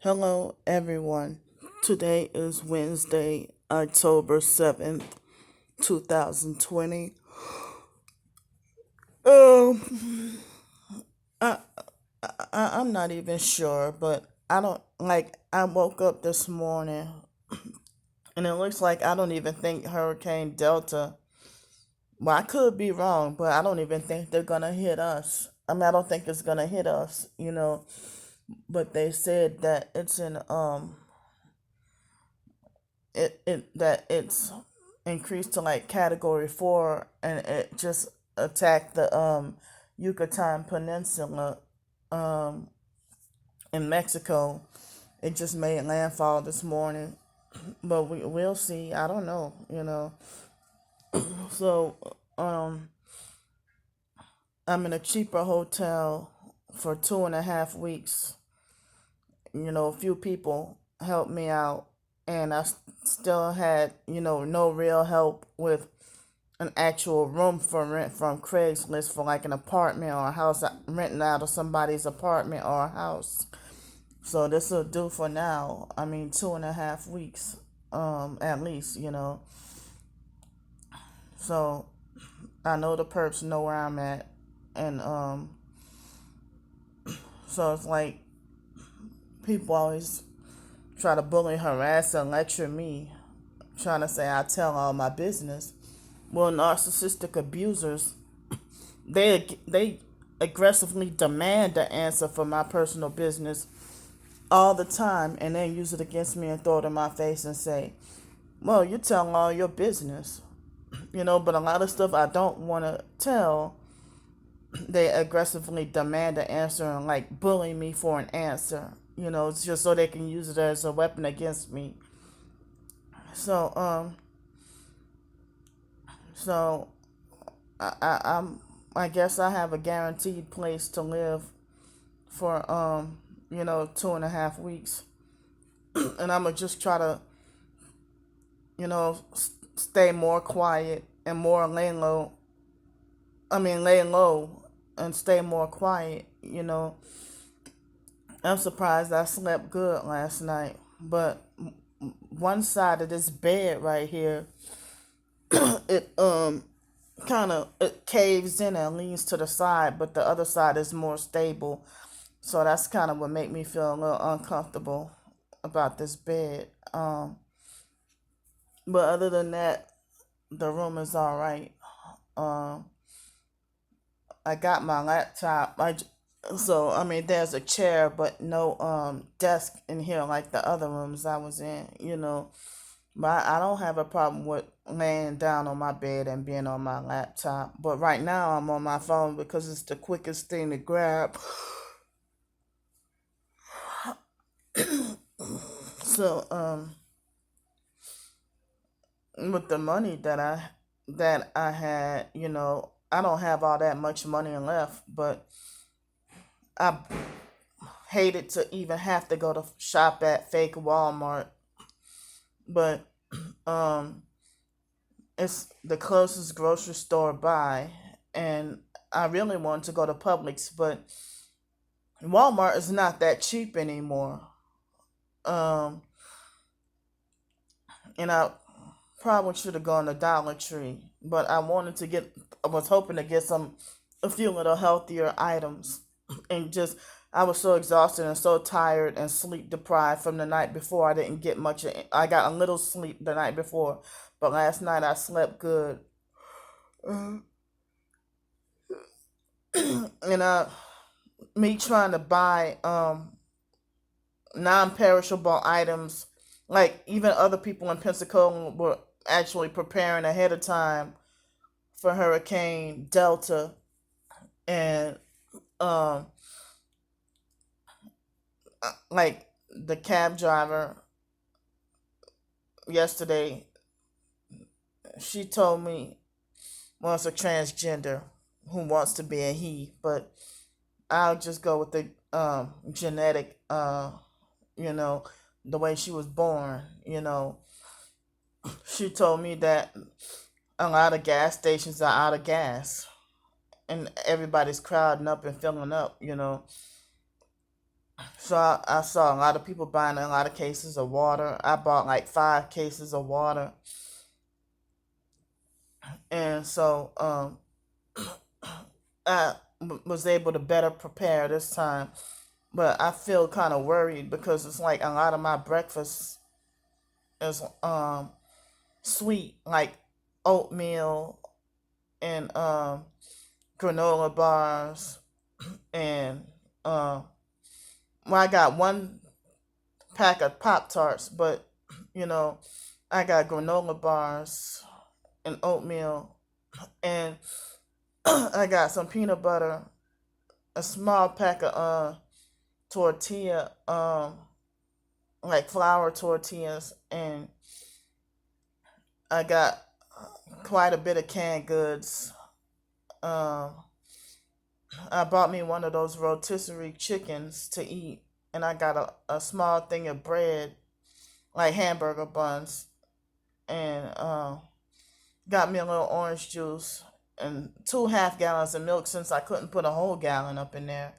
Hello, everyone. Today is Wednesday, October 7th, 2020. Um, I, I'm not even sure, but I don't like. I woke up this morning and it looks like I don't even think Hurricane Delta. Well, I could be wrong, but I don't even think they're gonna hit us. I mean, I don't think it's gonna hit us. But they said that it's in that it's increased to like category 4 and it just attacked the Yucatan Peninsula um in Mexico. It just made landfall this morning. But we'll see. I don't know. So I'm in a cheaper hotel for 2.5 weeks. A few people helped me out, and still had, no real help with an actual room for rent from Craigslist for like an apartment or a house, renting out of somebody's apartment or a house. So this will do for now. I mean, 2.5 weeks, at least. So I know the perps know where I'm at, and so it's like people always try to bully, harass, and lecture me, trying to say I tell all my business. Well, narcissistic abusers, they aggressively demand the answer for my personal business all the time, and then use it against me and throw it in my face and say, "Well, you tell all your business." But a lot of stuff I don't want to tell, they aggressively demand an answer and like bully me for an answer. It's just so they can use it as a weapon against me. So so I guess I have a guaranteed place to live for 2.5 weeks, and I'm gonna just try to stay more quiet and more lay low. I mean, lay low and stay more quiet. I'm surprised I slept good last night, but one side of this bed right here, it kind of it caves in and leans to the side, but the other side is more stable. So that's kind of what made me feel a little uncomfortable about this bed. But other than that, the room is all right. Um, I got my laptop. So I mean, there's a chair, but no desk in here like the other rooms I was in. But I don't have a problem with laying down on my bed and being on my laptop. But right now I'm on my phone because it's the quickest thing to grab. So with the money that I had, I don't have all that much money left, but I hated to even have to go to shop at fake Walmart. But um it's the closest grocery store by, and I really wanted to go to Publix, but Walmart is not that cheap anymore. Um and I probably should have gone to Dollar Tree, but I was hoping to get a few little healthier items. And just, I was so exhausted and so tired and sleep deprived from the night before. I didn't get much. I got a little sleep the night before, but last night I slept good. Uh, and me trying to buy non-perishable items, like even other people in Pensacola were actually preparing ahead of time for Hurricane Delta, and um like the cab driver yesterday, she told me, well, it's a transgender who wants to be a he, but I'll just go with the genetic, you know, the way she was born. She told me that a lot of gas stations are out of gas and everybody's crowding up and filling up. So I saw a lot of people buying a lot of cases of water. I bought like 5 cases of water, and so I was able to better prepare this time. But I feel kind of worried because it's like a lot of my breakfast is sweet, like oatmeal and granola bars and well, I got one pack of Pop Tarts, but you know, I got granola bars and oatmeal, and I got some peanut butter, a small pack of tortilla, like flour tortillas, and I got quite a bit of canned goods. Um, I bought me one of those rotisserie chickens to eat, and I got a small thing of bread, like hamburger buns, and got me a little orange juice and 2.5 gallons of milk since I couldn't put a whole gallon up in there.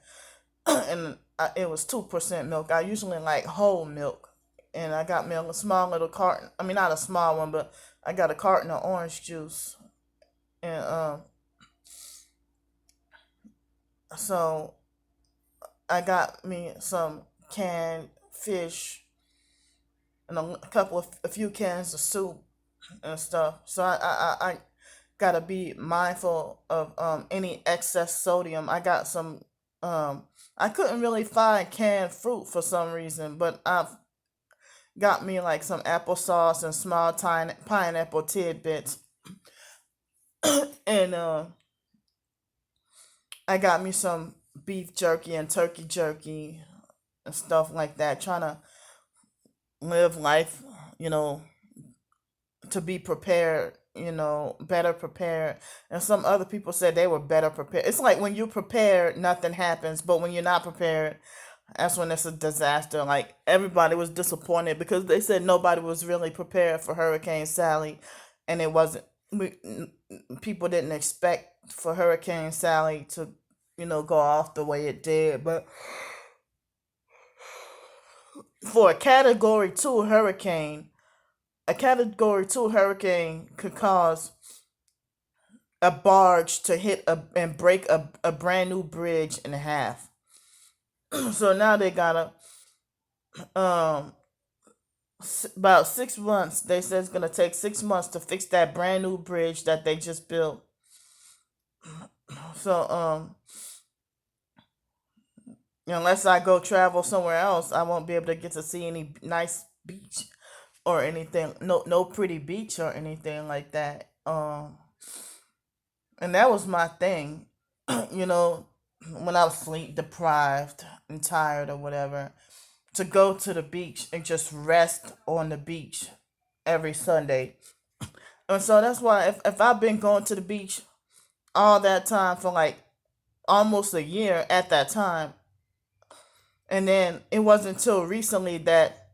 And it was 2% milk. I usually like whole milk, and I got me a small little carton. I mean, not a small one, but I got a carton of orange juice, and so I got me some canned fish and a few cans of soup and stuff. So I gotta be mindful of any excess sodium. I got some um I couldn't really find canned fruit for some reason, but I've got me like some applesauce and small tiny pineapple tidbits, and I got me some beef jerky and turkey jerky and stuff like that. Trying to live life, you know, to be prepared, better prepared. And some other people said they were better prepared. It's like when you're prepared, nothing happens, but when you're not prepared, that's when it's a disaster. Like everybody was disappointed because they said nobody was really prepared for Hurricane Sally, and it wasn't. People didn't expect for Hurricane Sally to, go off the way it did. But for a Category 2 hurricane could cause a barge to hit and break a brand new bridge in half. So now they gotta um about 6 months. They said it's gonna take 6 months to fix that brand new bridge that they just built. So unless I go travel somewhere else, I won't be able to get to see any nice beach or anything. No pretty beach or anything like that. And that was my thing, you know, when I was sleep deprived and tired or whatever, to go to the beach and just rest on the beach every Sunday. And so that's why if I've been going to the beach all that time for like almost a year at that time, and then it wasn't until recently that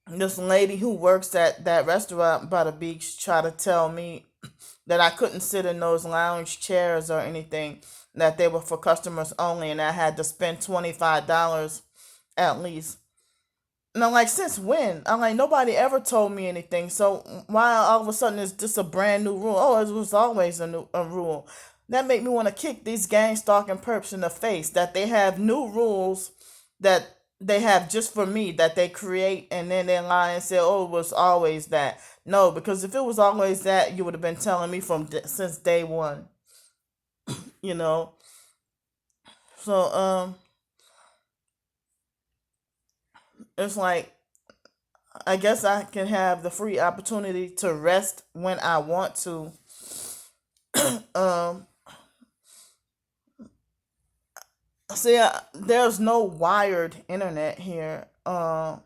this lady who works at that restaurant by the beach tried to tell me that I couldn't sit in those lounge chairs or anything, that they were for customers only, and I had to spend $25 at least. And I'm like, since when? I'm like, nobody ever told me anything. So why all of a sudden is this a brand new rule? Oh, it was always a rule. That make me want to kick these gang stalking perps in the face that they have new rules that they have just for me that they create, and then they lie and say, oh, it was always that. No, because if it was always that, you would have been telling me since day one, you know. So it's like I guess I can have the free opportunity to rest when I want to. um, See, there's no wired internet here. And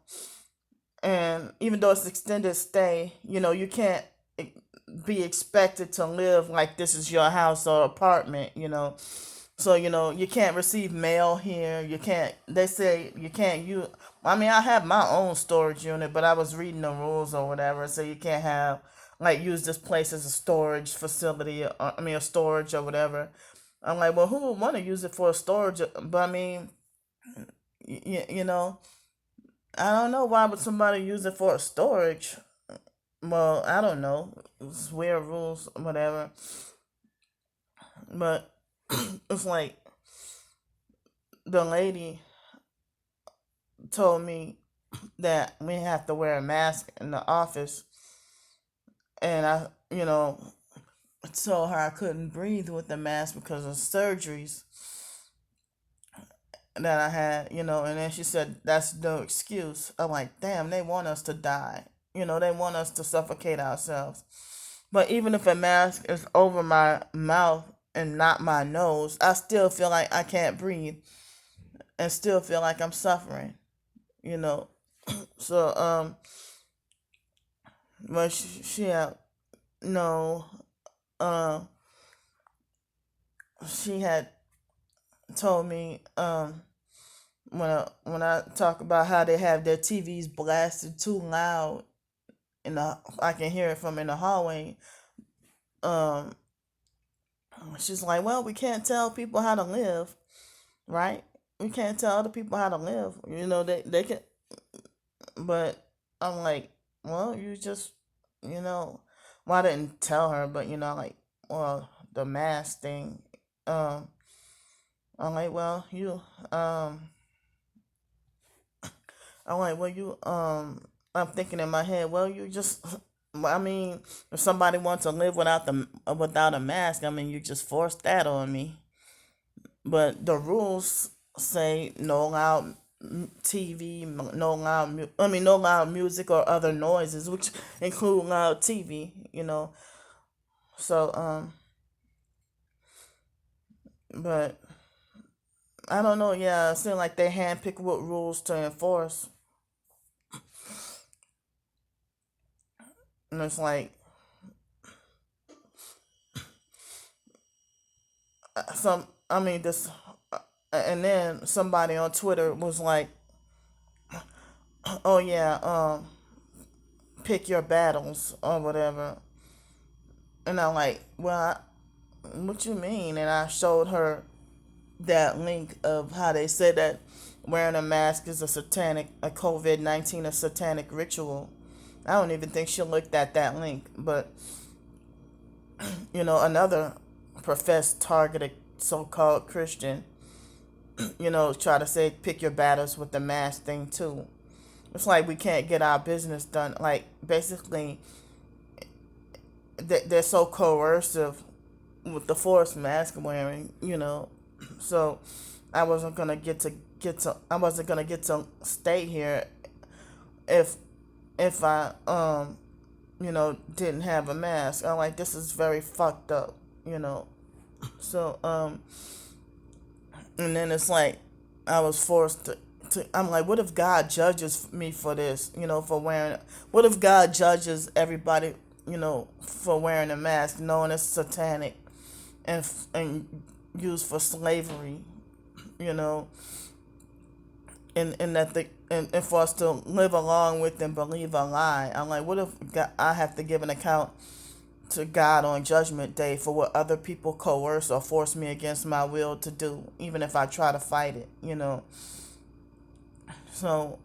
even though it's extended stay, you can't be expected to live like this is your house or apartment. So, you can't receive mail here. You can't, they say you can't use, I mean, I have my own storage unit, but I was reading the rules or whatever. So you can't use this place as a storage facility, or, I mean, a storage or whatever. I'm like, well, who would want to use it for a storage? But I mean, You know, I don't know why would somebody use it for storage. Well, I don't know. It's weird rules, whatever. But it's like the lady told me that we have to wear a mask in the office, and I told her I couldn't breathe with the mask because of surgeries that I had, and then she said that's no excuse. I'm like, damn, they want us to die. They want us to suffocate ourselves. But even if a mask is over my mouth and not my nose, I still feel like I can't breathe and still feel like I'm suffering, you know. So, but she had no, uh, she had told me, when I talk about how they have their TVs blasted too loud, I can hear it from in the hallway. Um, she's like, well, we can't tell people how to live, right? We can't tell other people how to live. They can, but I'm like, well, you just, you know, well, I didn't tell her, but like, well, the mask thing. Um, I'm like, well, I'm like, well, I'm thinking in my head, well, you just, I mean, if somebody wants to live without a mask, I mean, you just force that on me. But the rules say no loud TV, no loud music or other noises, which include loud TV. So, but I don't know. Yeah, it seems like they handpick what rules to enforce, and it's like some. I mean, this, and then somebody on Twitter was like, "Oh yeah, pick your battles or whatever," and I'm like, "Well, what you mean?" And I showed her that link of how they said that wearing a mask is a COVID-19 a satanic ritual. I don't even think she looked at that link, but another professed targeted so-called Christian, try to say pick your battles with the mask thing too. It's like we can't get our business done. Like basically, they're so coercive with the forced mask wearing. So I wasn't gonna I wasn't gonna get to stay here if I didn't have a mask. I'm like, this is very fucked up. So and then it's like I was forced to I'm like, what if God judges me for this, for wearing what if God judges everybody, for wearing a mask, knowing it's satanic and used for slavery, you know, and that and for us to live along with and believe a lie. I'm like, what if I have to give an account to God on Judgment Day for what other people coerce or force me against my will to do, even if I try to fight it. So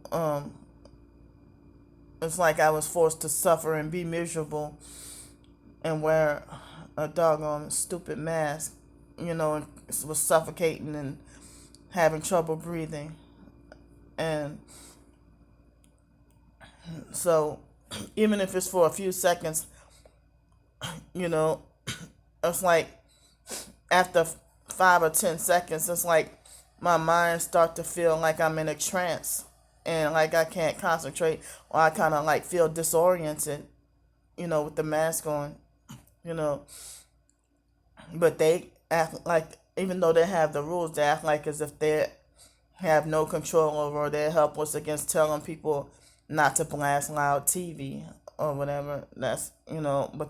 it's like I was forced to suffer and be miserable and wear a doggone stupid mask, and it was suffocating and having trouble breathing. And so, even if it's for a few seconds, you know, it's like after 5 or 10 seconds, it's like my mind start to feel like I'm in a trance and like I can't concentrate or I kind of like feel disoriented, with the mask on, you know. But they act like, even though they have the rules, they act like as if they have no control over or they're helpless against telling people not to blast loud TV or whatever. But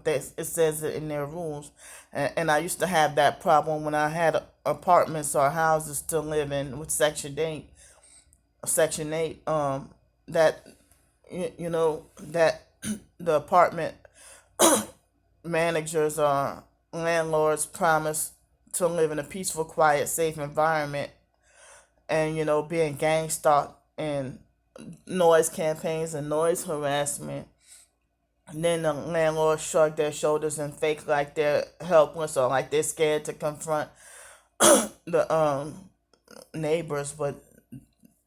it says it in their rules. And I used to have that problem when I had apartments or houses to live in with Section 8, that, that the apartment managers or landlords promise to live in a peaceful, quiet, safe environment and being gang stalked and noise campaigns and noise harassment. And then the landlords shrug their shoulders and fake like they're helpless or like they're scared to confront the neighbors. But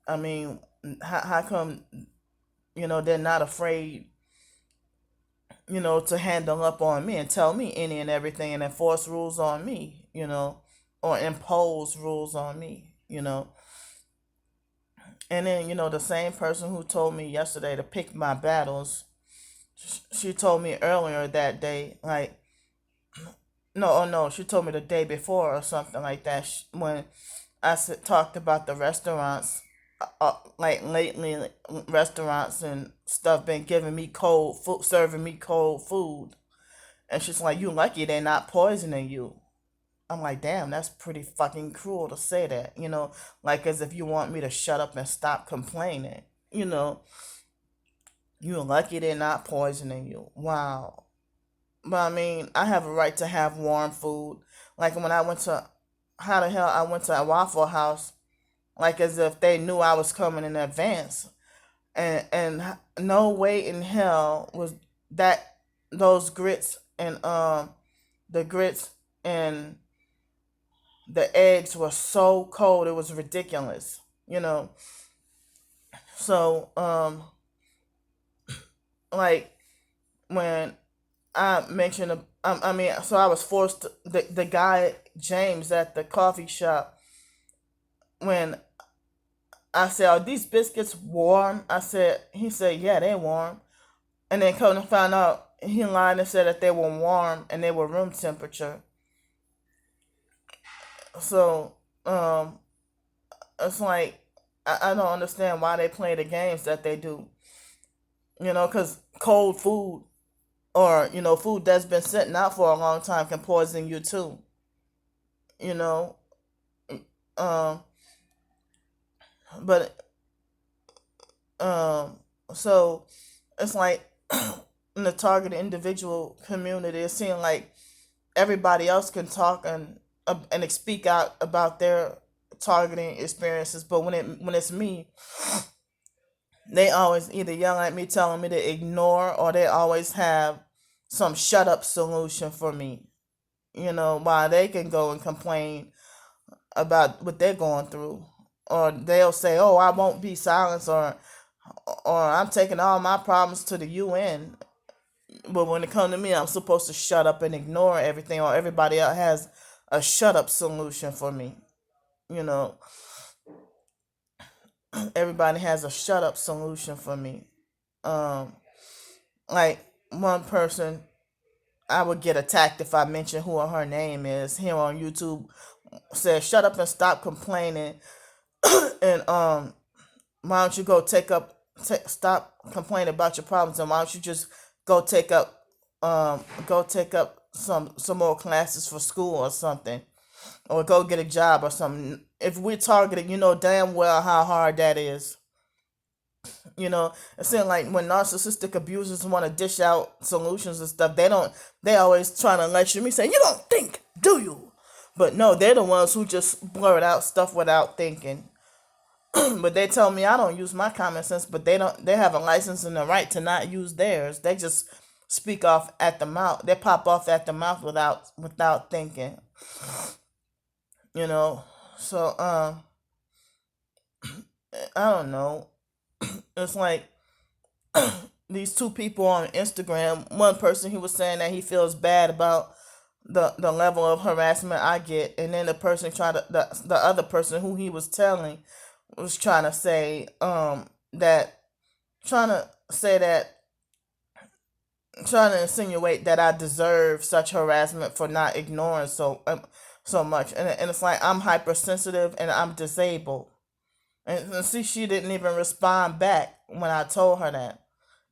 I mean, how come they're not afraid to handle up on me and tell me any and everything and enforce rules on me, or impose rules on me. And then, the same person who told me yesterday to pick my battles, she told me earlier that day, like, no, oh no, she told me the day before or something like that, when talked about the restaurants, like lately, restaurants and stuff been giving me cold food, serving me cold food. And she's like, you lucky they're not poisoning you. I'm like, damn, that's pretty fucking cruel to say that, like as if you want me to shut up and stop complaining. You're lucky they're not poisoning you. Wow. But I mean, I have a right to have warm food. Like when I went to, how the hell I went to a Waffle House, like as if they knew I was coming in advance. And no way in hell was that those grits and the grits and the eggs were so cold it was ridiculous. So like when I mentioned, I mean, so I was forced to, the guy James at the coffee shop, when I said, "Are these biscuits warm?" He said, "Yeah, they're warm." And then come to find out, he lied and said that they were warm and they were room temperature. So, it's like, I don't understand why they play the games that they do. Because cold food, or, food that's been sitting out for a long time can poison you too. You know, um, but, um, so it's like, in the targeted individual community, it seems like everybody else can talk and speak out about their targeting experiences, but when it's me, they always either yell at me, telling me to ignore, or they always have some shut up solution for me. While they can go and complain about what they're going through, or they'll say, "Oh, I won't be silenced," or "I'm taking all my problems to the UN." But when it comes to me, I'm supposed to shut up and ignore everything, or everybody else has a shut up solution for me. You know, everybody has a shut up solution for me. Um, like one person, I would get attacked if I mention who her name is here on YouTube. Says, "Shut up and stop complaining," and why don't you go stop complaining about your problems, and why don't you just go take up some more classes for school or something, or go get a job or something. If we're targeted, you know damn well how hard that is. It seems like when narcissistic abusers want to dish out solutions and stuff, they always trying to lecture me, saying, "You don't think, do you?" But no, they're the ones who just blurt out stuff without thinking. But they tell me I don't use my common sense, but they have a license and the right to not use theirs. They just speak off at the mouth. They pop off at the mouth without thinking. You know. So I don't know. It's like these two people on Instagram. One person, he was saying that he feels bad about the level of harassment I get, and then the other person who he was telling was that trying to say that trying to insinuate that I deserve such harassment for not ignoring so much, and it's like I'm hypersensitive and I'm disabled, and see, she didn't even respond back when I told her that,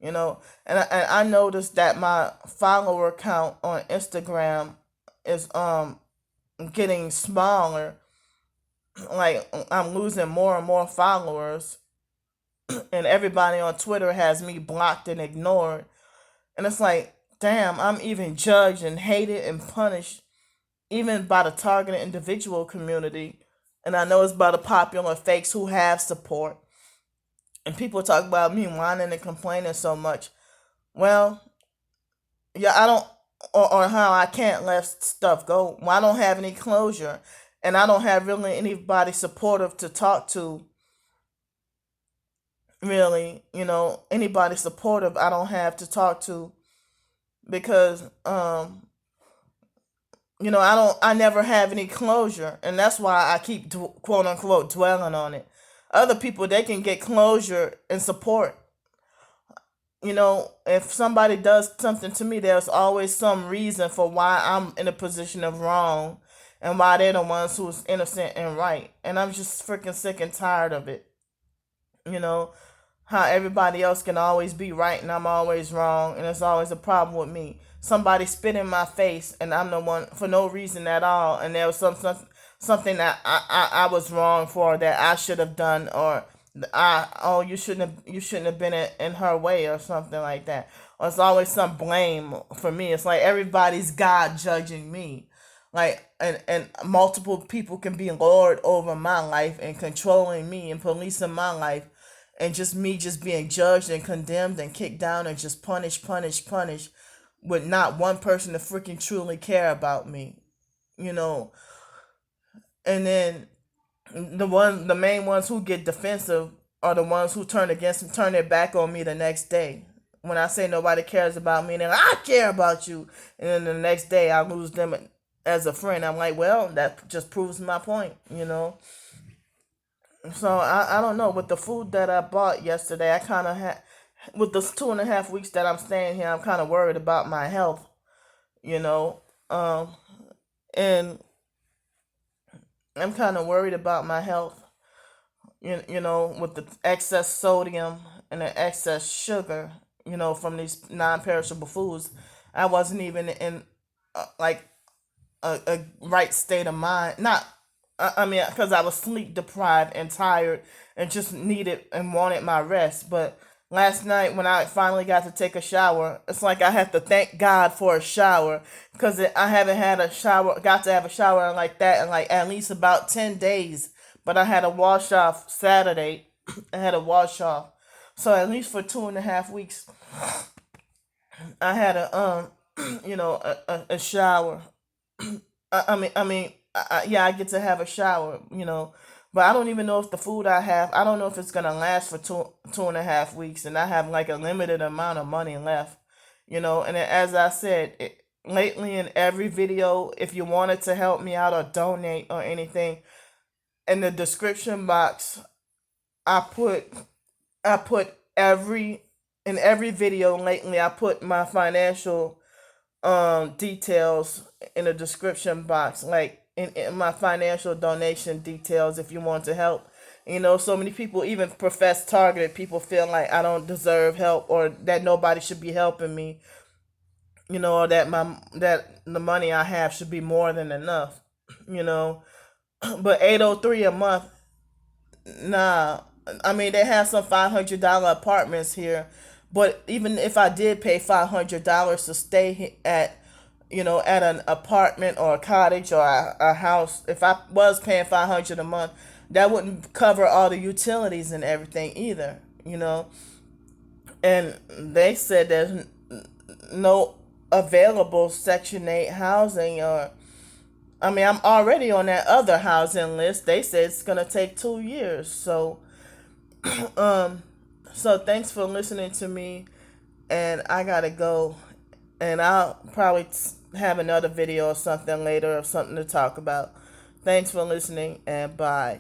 and I noticed that my follower count on Instagram is getting smaller, like I'm losing more and more followers, and everybody on Twitter has me blocked and ignored. And it's like, damn, I'm even judged and hated and punished, even by the targeted individual community. And I know it's about the popular fakes who have support. And people talk about me whining and complaining so much. Well, yeah, I don't, or how I can't let stuff go. Well, I don't have any closure. And I don't have really anybody supportive to talk to, really. Anybody supportive I don't have to talk to because, I never have any closure. And that's why I keep, quote unquote, dwelling on it. Other people, they can get closure and support. If somebody does something to me, there's always some reason for why I'm in a position of wrong and why they're the ones who's innocent and right. And I'm just freaking sick and tired of it. You know, how everybody else can always be right and I'm always wrong, and it's always a problem with me. Somebody spit in my face and I'm the one for no reason at all, and there was something that I was wrong for, that I should have done, or you shouldn't have been in her way or something like that. Or it's always some blame for me. It's like everybody's God judging me. Like, and multiple people can be lord over my life and controlling me and policing my life, and just me just being judged and condemned and kicked down and just punished with not one person to freaking truly care about me. you know and then the main ones who get defensive are the ones who turn their back on me the next day. When I say nobody cares about me, and they're like, I care about you, and then the next day I lose them as a friend. I'm like, well, that just proves my point. So I don't know. With the food that I bought yesterday, I kind of had, with the 2.5 weeks that I'm staying here, I'm kind of worried about my health. You know, um, and I'm kind of worried about my health. With the excess sodium and the excess sugar, from these non-perishable foods, I wasn't even in, like, a right state of mind. Not, I mean, because I was sleep deprived and tired and just needed and wanted my rest. But last night, when I finally got to take a shower, it's like I have to thank God for a shower, because I haven't had a shower, got to have a shower like that in like at least about 10 days. But I had a wash off Saturday. I had a wash off, so at least for 2.5 weeks, I had a shower. Yeah, I get to have a shower. But I don't even know if the food I have, I don't know if it's gonna last for two and a half weeks, and I have like a limited amount of money left. And then, as I said, lately in every video, if you wanted to help me out or donate or anything, in the description box, I put I put every in every video lately, I put my financial details in the description box, like in my financial donation details, if you want to help. So many people, even profess targeted people, feel like I don't deserve help, or that nobody should be helping me, or that the money I have should be more than enough. you know but 803 a month, nah. I mean, they have some $500 apartments here, but even if I did pay $500 to stay at an apartment or a cottage or a house, if I was paying 500 a month, that wouldn't cover all the utilities and everything either. And they said there's no available Section 8 housing, or I mean, I'm already on that other housing list. They said it's gonna take 2 years. Um, so thanks for listening to me, and I gotta go, and I'll probably have another video or something later of something to talk about. Thanks for listening, and bye.